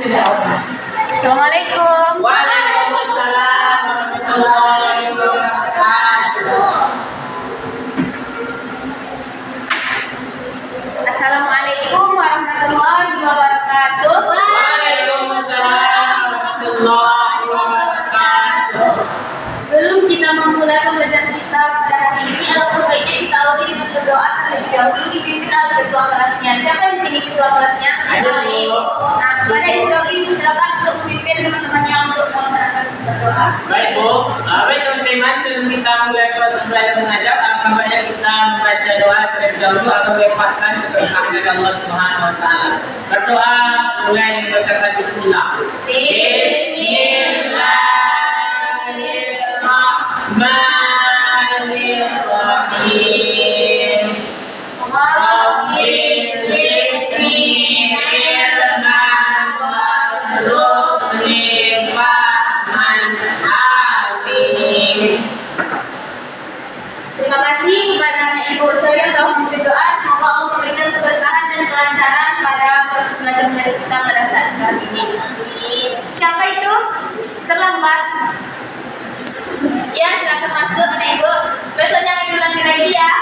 Assalamualaikum. Waalaikumsalam warahmatullahi wabarakatuh. Assalamualaikum warahmatullahi wabarakatuh. Waalaikumsalam warahmatullahi wabarakatuh. Sebelum kita memulai pembelajaran kita pada hari ini, alangkah baiknya kita awali dengan berdoa terlebih dahulu dipimpin oleh ketua kelasnya. Siapa di sini ketua kelasnya? Ayo. Nah, kepada Israel silakan untuk memimpin teman-temannya untuk melaksanakan berdoa. Baik Bu, baik teman-teman, sebelum kita mulai proses belajar mengajar, alangkah baiknya kita membaca doa terlebih dahulu agar mendapatkan keberkahan dari Allah Subhanahu Wa Taala. Berdoa mulai dengan berkata Bismillah. Bismillahirrahmanirrahim. Rabbi zidni ilman warzuqni fahman. Amin. Terima kasih kepada anak ibu saya yang telah berdoa. Semoga Allah memberikan keberkahan dan kelancaran pada proses belajar mengajar kita pada saat sekarang ini. Amin. Siapa itu? Terlambat. Ya, silakan masuk anak ibu. Besok jangan diulangi lagi ya.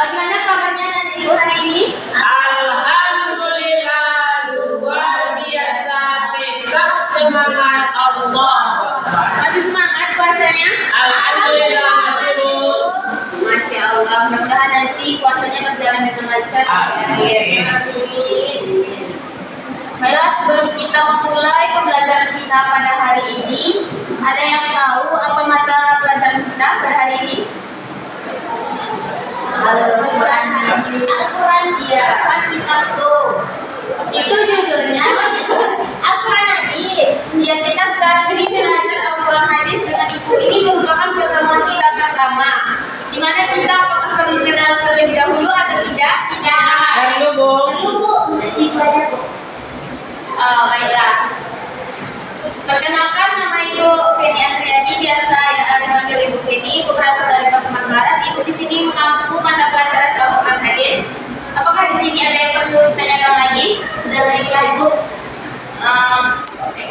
Gimana kabarnya anak ibu hari ini? Alhamdulillah, luar biasa, tetap semangat Allah. Masih semangat puasanya? Alhamdulillah masih Bu. Masya Allah, mudah-mudahan nanti puasanya berjalan dengan lancar sampai akhir. Amin. Baiklah, sebelum kita memulai pembelajaran kita pada hari ini, ada yang tahu apa mata pelajaran kita pada hari ini? Al-Quran Hadis. Al-Quran dia kan kita tuh. Itu judulnya Al-Quran Hadis. Ya, kita sekarang ini belajar Al-Quran Hadis dengan ibu. Ini merupakan pertemuan kita pertama. Di mana kita apakah perlu kenal terlebih dahulu atau tidak? Tidak. Halo Bu. Ibu aja Bu. Baiklah. Perkenalkan, nama Ibu Feni Andriani, biasa yang ada panggil Ibu Feni. Ibu berasal dari Pasaman Barat. Ibu di sini mengampu mata pelajaran Al-Quran Hadis. Apakah di sini ada yang perlu ditanyakan lagi? Sudah baiklah Ibu.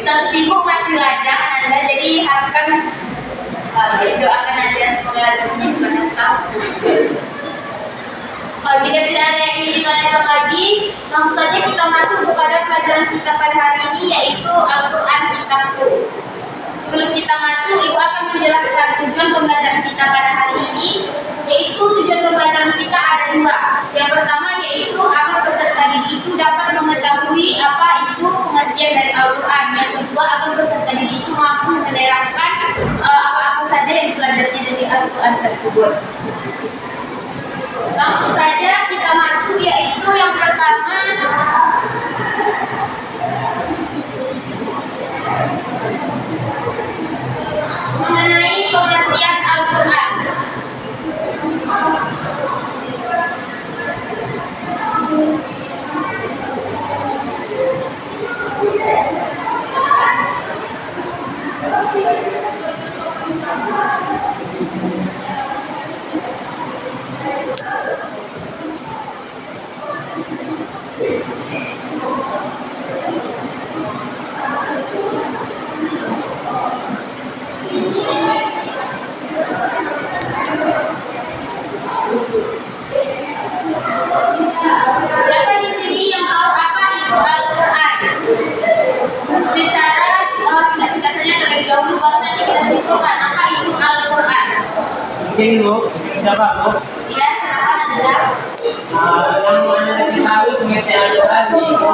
Status Ibu masih lajang Anda, jadi harapkan doakan aja semoga rezekinya cepat datang. Jika tidak ada yang ingin ditanyakan lagi, langsung saja kita masuk kepada pelajaran kita pada hari ini, yaitu Al-Quran Kitabku. Sebelum kita masuk, Ibu akan menjelaskan tujuan pembelajaran kita pada hari ini, yaitu tujuan pembelajaran kita ada dua. Yang pertama yaitu agar peserta didik itu dapat mengetahui apa itu pengertian dari Al-Quran. Yang kedua, agar peserta didik itu mampu menerapkan apa-apa saja yang dipelajarinya dari Al-Quran tersebut. Langsung saja kita masuk, yaitu yang pertama mengenai pengertian Al-Quran. Siapa di sini yang tahu apa itu Al-Quran? Secara singkat-singkat saja terlebih dahulu, baru nanti kita simpulkan apa itu Al-Quran. Ini Bu, siapa Bu? Ya, silakan Anda. Yang mana kita tahu pengertian Al-Quran itu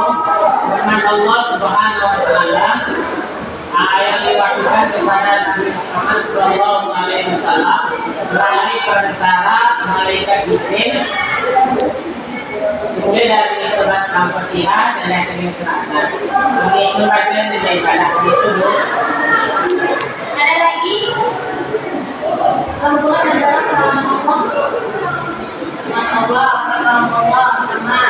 firman Allah Subhanahu Wa Taala yang diwakilkan kepada Nabi Muhammad Sallallahu Alaihi Wasallam melalui perantara malaikat Jibril, dimulai dari surat Al-Fatihah dan yang kedua ke atas. Ini bagian daripada itu Bu. Ada lagi? Al-Quran adalah kalam Allah, kalam Allah sama.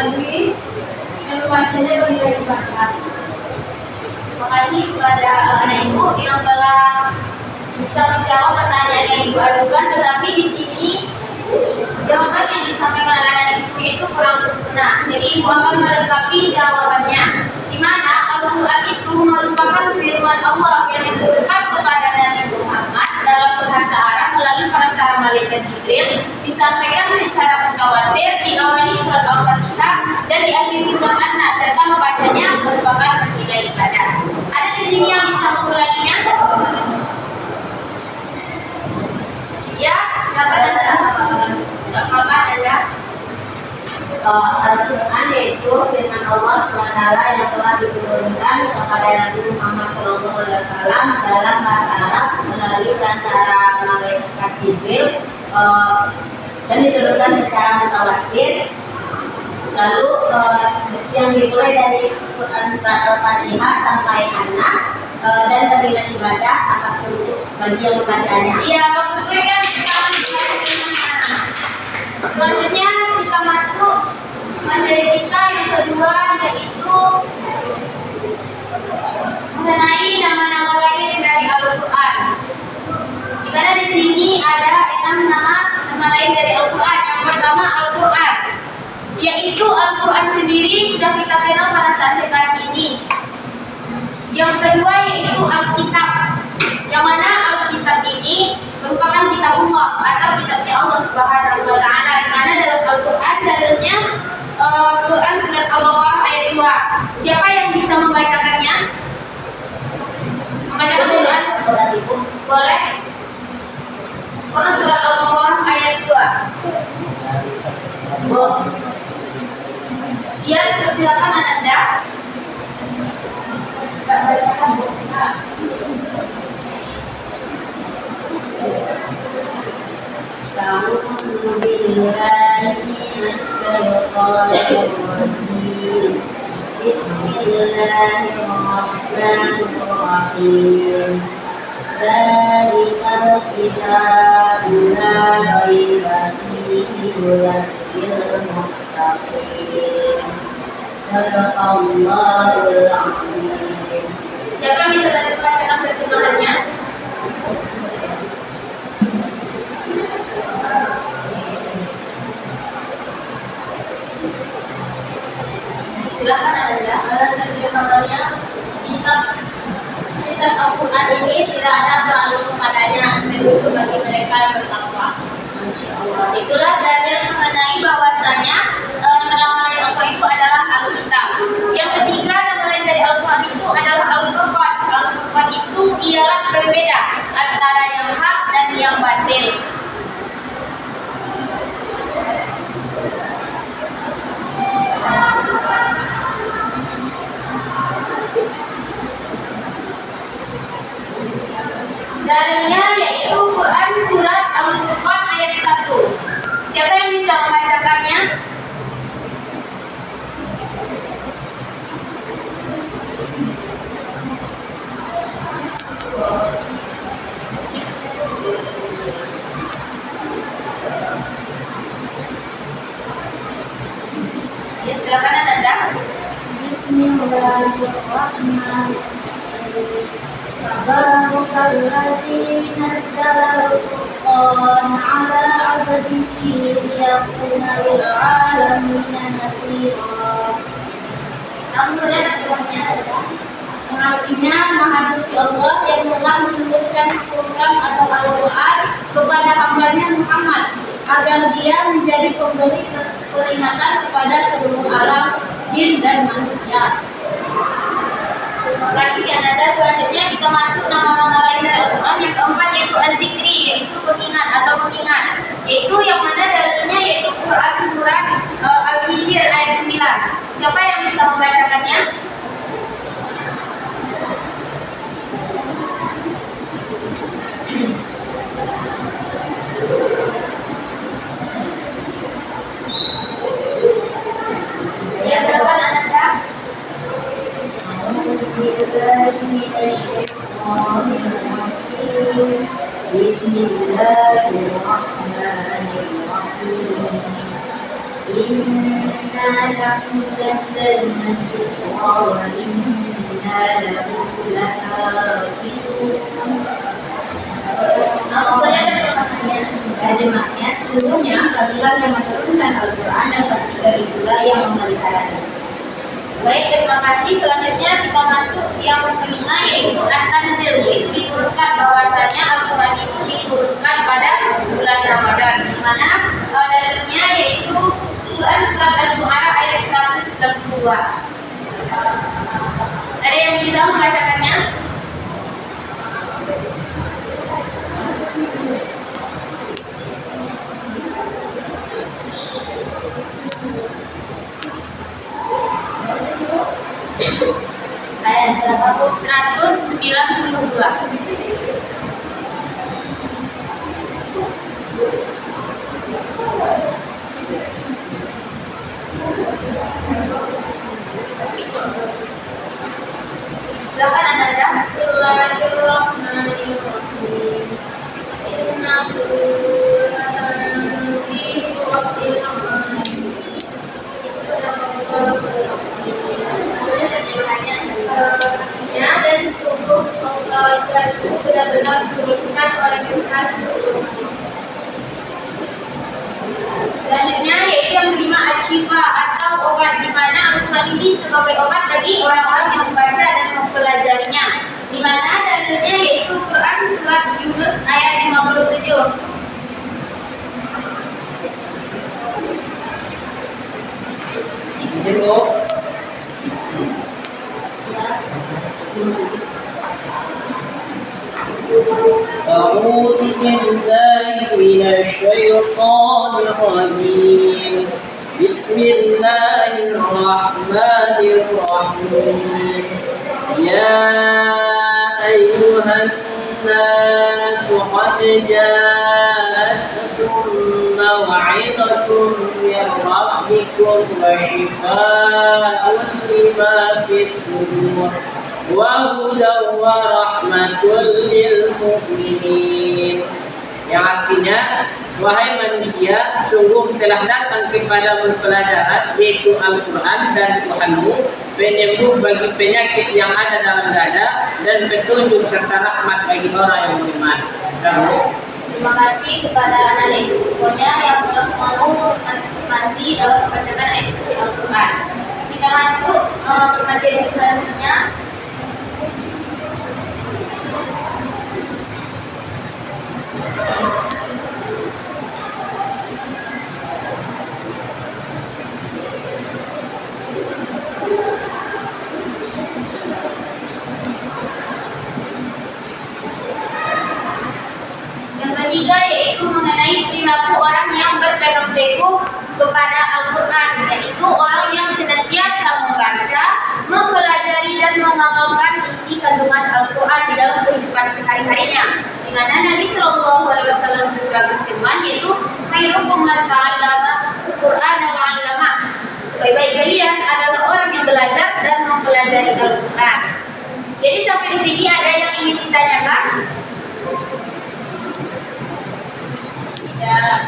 lagi yang membacanya bernilai ibadah. Terima kasih kepada anak ibu yang telah bisa menjawab pertanyaan yang ibu ajukan, tetapi di sini jawaban yang disampaikan oleh anak ibu itu kurang sempurna. Jadi ibu akan melengkapi jawabannya, di mana Al-Quran itu merupakan firman Allah yang diturunkan kepada Nabi Muhammad dalam bahasa Arab melalui perantara malaikat Jibril, disampaikan secara mutawatir, diawali surat Al-Fatihah dan di akhir surat An-Nas, serta membacanya merupakan bernilai ibadah. Ada di sini yang bisa mengulanginya? Ya, silakan Anda. Tidak apa-apa Anda. Al-Quran yaitu firman Allah SWT yang telah diturunkan kepada Nabi Muhammad SAW dalam bahasa Arab melalui perantara malaikat Jibril dan diturunkan secara mutawatir. Lalu yang dimulai dari Quran surat Al-Fatihah sampai An-Nas dan terbilang ibadah apapun untuk bagi yang membacanya. Iya, bagus sekali kan. Selanjutnya kita masuk materi kita yang kedua, yaitu mengenai nama-nama lain dari Al-Quran. Di mana di sini ada 6 nama lain dari Al-Quran. Yang pertama Al-Quran, yaitu Al-Quran sendiri sudah kita kenal pada saat sekarang ini. Yang kedua yaitu Alkitab, yang mana Alkitab ini merupakan kitab Allah atau kitabnya Allah Subhanahu wa Ta'ala, di mana dalam Al-Quran dalilnya Quran surat Al-Baqarah ayat 2. Siapa yang bisa membacakannya? Membacakan Quran? Boleh? Quran surat Al-Baqarah ayat 2. Ya, silakan Anda. A'udzu billahi minasyaitonir rajim. Bismillahirrahmanirrahim. Dzalikal kitabu la raiba fihi hudan lil muttaqin. Sadaqallahul azim. Siapa yang bisa bacakan terjemahannya? Silakan Anda. Terjemahannya, kitab Al-Quran ini tidak ada terlalu kepadanya, menurut bagi mereka yang bertakwa. Masya Allah. Itulah dalil mengenai bahwasanya nama lain Al-Quran itu adalah Alkitab. Yang ketiga, nama lain dari Al-Quran itu adalah Al-Furqan. Al-Furqan itu ialah berbeda antara yang hak dan yang batil. Dalilnya yaitu Quran surat Al-Furqan ayat 1. Siapa yang bisa membacakannya? Ya, silakan Anda. Bismillahirrahmanirrahim. Tabarakalladzi nazzala al-Furqana 'ala 'abdihi liyakuna lil 'alamina nadhira. Langsung saja terjemahnya adalah mengartinya Maha Suci Allah yang telah menurunkan Quran atau Al-Quran kepada hambanya Muhammad agar dia menjadi pemberi peringatan kepada seluruh alam jin dan manusia. Terima kasih Anda. Selanjutnya kita masuk nama-nama lain dari Al-Quran. Yang keempat yaitu Az-Zikri, yaitu pengingat atau pengingat, yaitu yang mana dalilnya yaitu Quran surat Al-Hijr ayat 9. Siapa yang bisa membacakannya? Ya, silakan Anda. Bismillahirrahmanirrahim. Inna nahnu nazzalna dzikra wa inna lahu lahafizun. Terjemahnya, sesungguhnya kamilah yang menurunkan Al-Quran dan pastikan itulah yang memeliharanya. Baik, terima kasih. Selanjutnya kita masuk yang kelima, yaitu At-Tanzil, yaitu diturunkan. Bahwasanya Al-Quran itu diturunkan pada bulan Ramadan, di mana dalilnya yaitu Quran surat Asy-Syu'ara ayat 192. Ada yang bisa membacakannya? Ayat 192. Silakan Anda. Bismillahirrahmanirrahim. Innahu dan sungguh Allah itu benar-benar diturunkan oleh Tuhan. Selanjutnya yaitu yang kelima, Asy-Syifa atau obat, di mana Al-Quran ini sebagai obat bagi orang-orang yang membaca dan mempelajarinya. Di mana dalilnya yaitu Quran surat Yunus ayat 57. أعوذ بالله من الشيطان الرجيم. بسم الله الرحمن الرحيم. يا أيها الناس قد جاءتكم موعظة من ربكم وشفاء لما في الصدور وهدى ورحمة للمؤمنين. Yang artinya, wahai manusia, sungguh telah datang kepada pelajaran yaitu Al-Quran dan Tuhanmu, penyembuh bagi penyakit yang ada dalam dada dan petunjuk serta rahmat bagi orang yang beriman. Terima kasih kepada anak-anak semuanya yang telah mau berpartisipasi dalam pembacaan ayat suci Al-Quran. Kita masuk ke materi selanjutnya. Yang ketiga yaitu mengenai perilaku orang yang berpegang teguh kepada Al-Quran, yaitu orang yang senantiasa membaca, mempelajari dan mengamalkan isi kandungan Al-Quran di dalam kehidupan sehari-harinya. Di mana Nabi Shallallahu Alaihi Wasallam juga berfirman, yaitu khairukum man ta'allama Al-Quran wa 'allama. Sebaik-baik kalian adalah orang yang belajar dan mempelajari Al-Quran. Jadi sampai di sini ada yang ingin ditanyakan? Tidak.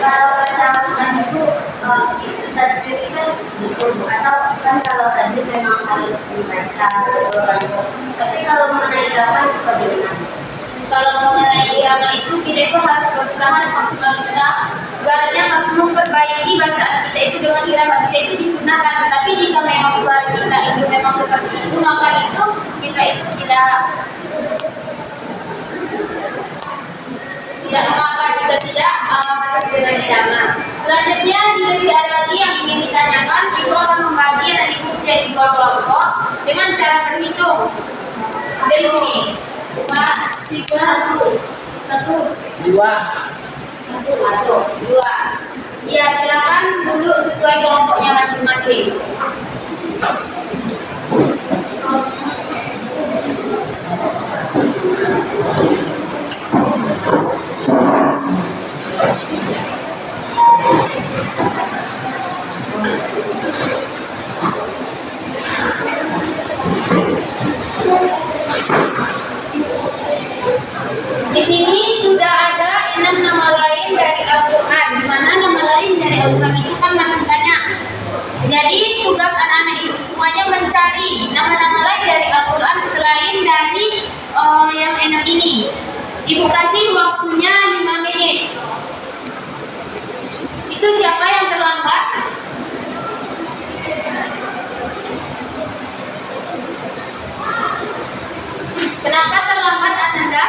Kalau Al-Quran itu tadi kita harus betul, atau kan kalau tadi memang harus dibaca tapi kalau mengenai irama itu bagaimana? Kalau mengenai irama itu kita itu harus berusaha semaksimal kita, ibaratnya harus memperbaiki bacaan kita itu dengan irama kita itu disunahkan. Tetapi jika memang suara kita itu memang seperti itu, maka itu kita itu tidak mengapa jika tidak harus dengan irama. Selanjutnya jika tidak ada lagi yang ingin ditanyakan, ibu akan membagi anak ibu menjadi dua kelompok dengan cara berhitung. Dari sini 4, 3, 1, 2. Ya, silakan duduk sesuai kelompoknya masing-masing. Di sini sudah ada Ibu kasih waktunya 5 menit. Itu siapa yang terlambat? Kenapa terlambat Ananda?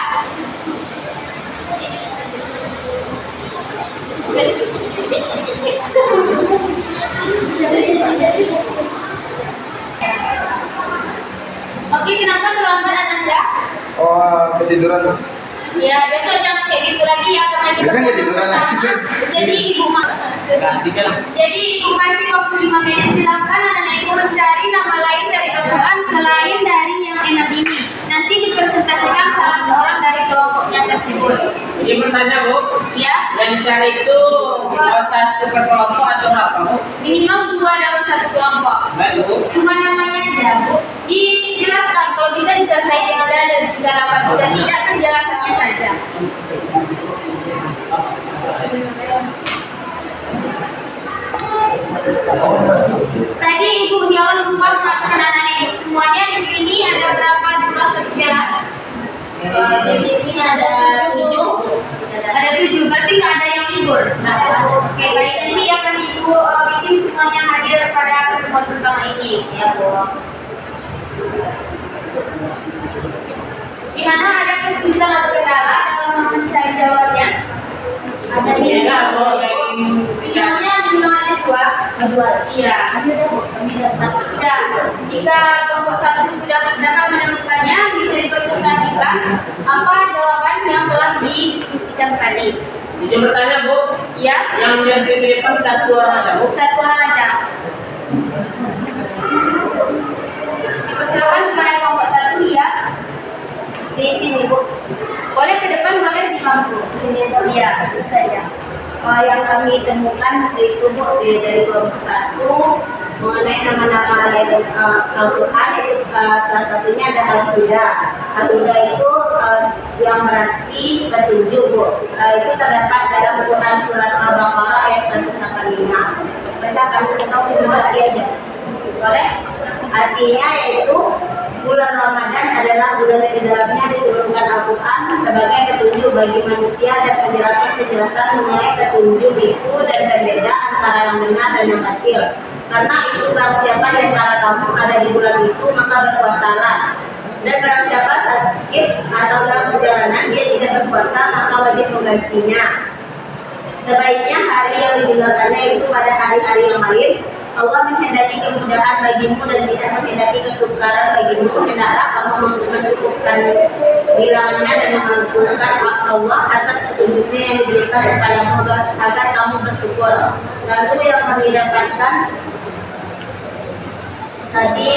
Oke, kenapa terlambat Ananda? Oh, ketiduran. Ya, besok jangan kayak gitu lagi ya, karena kita Besok ketiduran lagi. Jadi ibu Jadi ibu kasih waktu 5 menit. Silakan anak-anak ibu mencari nama lain dari Al-Quran selain dari yang enak ini. Nanti dipresentasikan salah seorang dari kelompoknya tersebut. Jadi bertanya Bu, Ya, yang dicari itu satu per kelompok atau apa Bu? minimal 2 dalam satu kelompok. Baik Bu. Cuma namanya aja, Bu. Dijelaskan kalau bisa disertai dengan dalil jika dapat, jika tidak penjelasannya saja. Tadi ibu di awal lupa melaksanakan ibu semuanya di sini ada berapa jumlah sekilas? Di sini ada 7. Ada 7, berarti nggak ada yang libur. Nggak ada. Oke, baik, nanti akan ibu bikin semuanya hadir pada pertemuan pertama ini, ya Bu. Gimana, ada kesulitan atau kendala dalam mencari jawabannya? Ada Iya Bu, minimalnya 2. Iya. Tidak. Jika kelompok 1 sudah dapat menemukannya, bisa dipresentasikan apa jawaban yang telah didiskusikan tadi. Izin bertanya Bu, Ya, yang di depan satu orang aja Bu. 1 orang aja. Dipersilakan kepada kelompok 1 ya. Di sini Bu. Boleh ke depan, boleh di bangku. Sini Bu. Iya, bisa ya. Yang kami temukan itu Bu dari kelompok 1 mengenai nama-nama lain Al-Quran, itu salah satunya ada Al-Huda. Al-Huda itu yang berarti petunjuk Bu. Itu terdapat dalam Quran surat Al-Baqarah ayat 185. Bisa kami tahu semua lagi aja. Boleh? Artinya yaitu bulan Ramadan adalah bulan yang di dalamnya diturunkan Al-Quran sebagai petunjuk bagi manusia dan penjelasan-penjelasan mengenai petunjuk itu dan berbeda antara yang benar dan yang batil. Karena itu barang siapa di antara kamu ada di bulan itu maka berpuasalah. Dan barang siapa sakit atau dalam perjalanan dia tidak berpuasa maka wajib menggantinya. Sebaiknya hari yang ditinggalkannya itu pada hari-hari yang lain. Allah menghendaki kemudahan bagimu dan tidak menghendaki kesukaran bagimu. Hendaklah kamu mencukupkan bilangannya dan mengagungkan hak Allah atas petunjuknya yang diberikan kepadamu agar kamu bersyukur. Lalu yang kami dapatkan tadi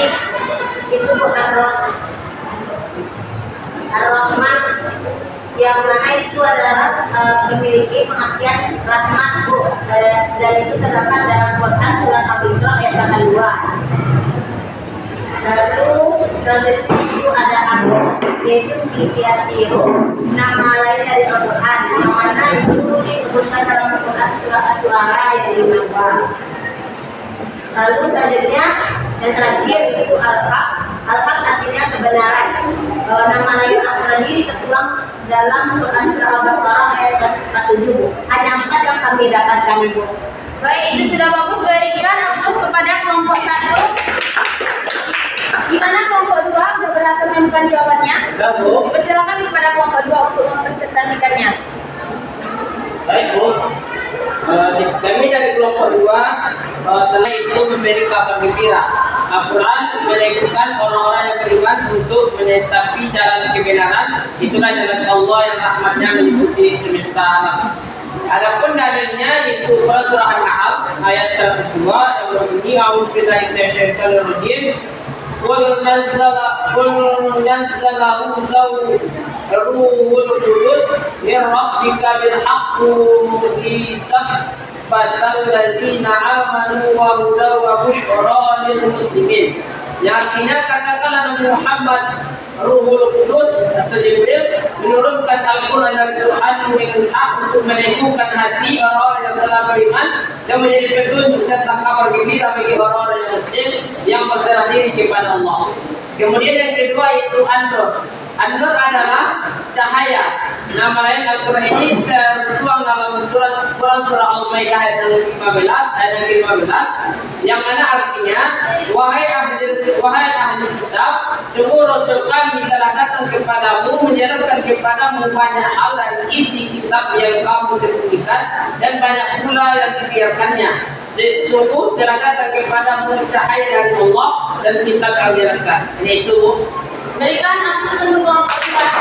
itu bukan Ar-Rahman, yang mana itu adalah memiliki pengertian rahmat Bu, dan itu terdapat dalam Quran surat Al-Isra ayat 82. Lalu selanjutnya itu ada Ar-Rahman, yaitu memiliki arti nama lain dari Al-Quran, yang mana itu disebutkan dalam Quran surat Asy-Syu'ara ayat 52. Lalu selanjutnya yang terakhir itu Al-Haq. Al-Haq artinya kebenaran. Nama lain Al-Quran ini tertuang dalam Quran surah Al-Baqarah ayat 147. Hanya 4 yang kami dapatkan Ibu. Baik, itu sudah bagus. Berikan aplaus kepada kelompok 1. Gimana kelompok 2 sudah berhasil menemukan jawabannya? Sudah Bu. Dipersilakan kepada kelompok 2 untuk mempresentasikannya. Baik Bu. Kami dari kelompok 2 telah itu memberi kabar gembira. Al-Quran menegurkan orang-orang yang beriman untuk menetapi jalan kebenaran. Itulah jalan Allah yang rahmatnya meliputi semesta alam. Adapun dalilnya yaitu surah An-Nahl ayat 102 yang berbunyi a'udzubillahi minasyaitonir rajim. Qul nazzalahu ruhul qudus min rabbika bil haqqi batal ladzina amanu wa hudaw wa busyra lil muslimin. Yang artinya katakanlah Nabi Muhammad, Ruhul Qudus atau Jibril menurunkan Al-Quran dan Quran dengan hak untuk meneguhkan hati orang-orang yang telah beriman dan menjadi petunjuk serta kabar gembira bagi orang-orang yang muslim yang berserah diri kepada Allah. Kemudian yang kedua itu An-Nur. An-Nur adalah cahaya. Nama lain Al-Quran ini tertuang dalam surah Al-Maidah ayat yang 15, yang mana artinya, wahai ahli kitab, sungguh Rasul kami telah datang kepadamu menjelaskan kepadamu banyak hal dari isi kitab yang kamu sembunyikan dan banyak pula yang dibiarkannya. Sungguh telah datang kepadamu cahaya dari Allah dan kitab yang jelaskan. Yaitu Berikan aku sungguh kewajiban.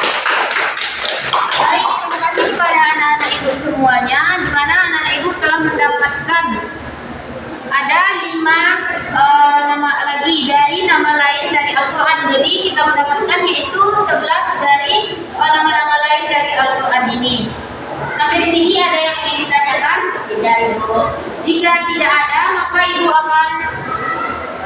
Baik, terima kasih kepada anak-anak ibu semuanya, di mana anak-anak ibu telah mendapatkan ada 5 nama lagi dari nama lain dari Al-Quran. Jadi kita mendapatkan yaitu 11 dari nama-nama lain dari Al-Quran ini. Sampai di sini ada yang ingin ditanyakan? Tidak, Ibu. Jika tidak ada, maka Ibu akan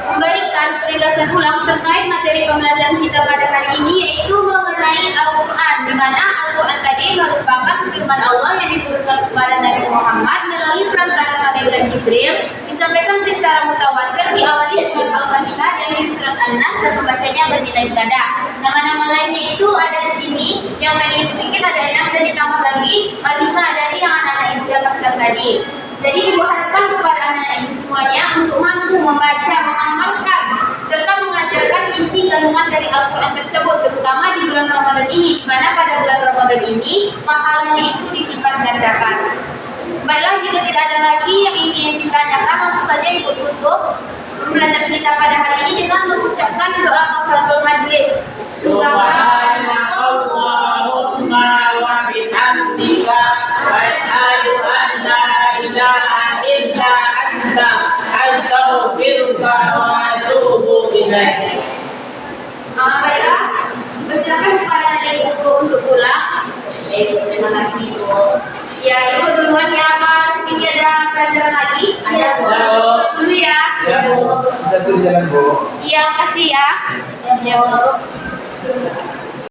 memberikan penjelasan ulang terkait materi pembelajaran kita pada hari ini, yaitu mengenai Al-Quran, di mana Al-Quran tadi merupakan firman Allah yang diturunkan kepada Nabi Muhammad melalui perantara malaikat Jibril, disampaikan secara mutawatir, diawali surat Al-Fatihah dari surat An-Nas dan pembacanya bernilai ganda. Nama-nama lainnya itu ada di sini, yang tadi itu bikin ada 6 dan ditambah lagi 5 dari yang anak-anak ibu dapatkan tadi. Jadi ibu harapkan kepada anak-anak ibu semuanya untuk mampu membaca, mengamalkan, serta mengajarkan isi kandungan dari Al-Quran tersebut, terutama di bulan Ramadan ini, di mana pada bulan Ramadan ini pahalanya itu dilipat gandakan. Baiklah, jika tidak ada lagi yang ingin ditanyakan, langsung saja ibu tutup pembelajaran kita pada hari ini dengan mengucapkan doa kafaratul majlis. Subhanallahumma wa bihamdika asyhadu an la ilaha illa anta astaghfiruka wa atubu ilaik. Baiklah, persilakan kepada anak ibu untuk pulang. Baik, terima kasih Ibu. Ya, Ibu duluan ya, Pak. Segini ada pelajaran lagi. Ada, Bu. Dulu ya. Ya, Bu. Kita tuh jalan, Bu. Iya, makasih ya. Ya, Bu.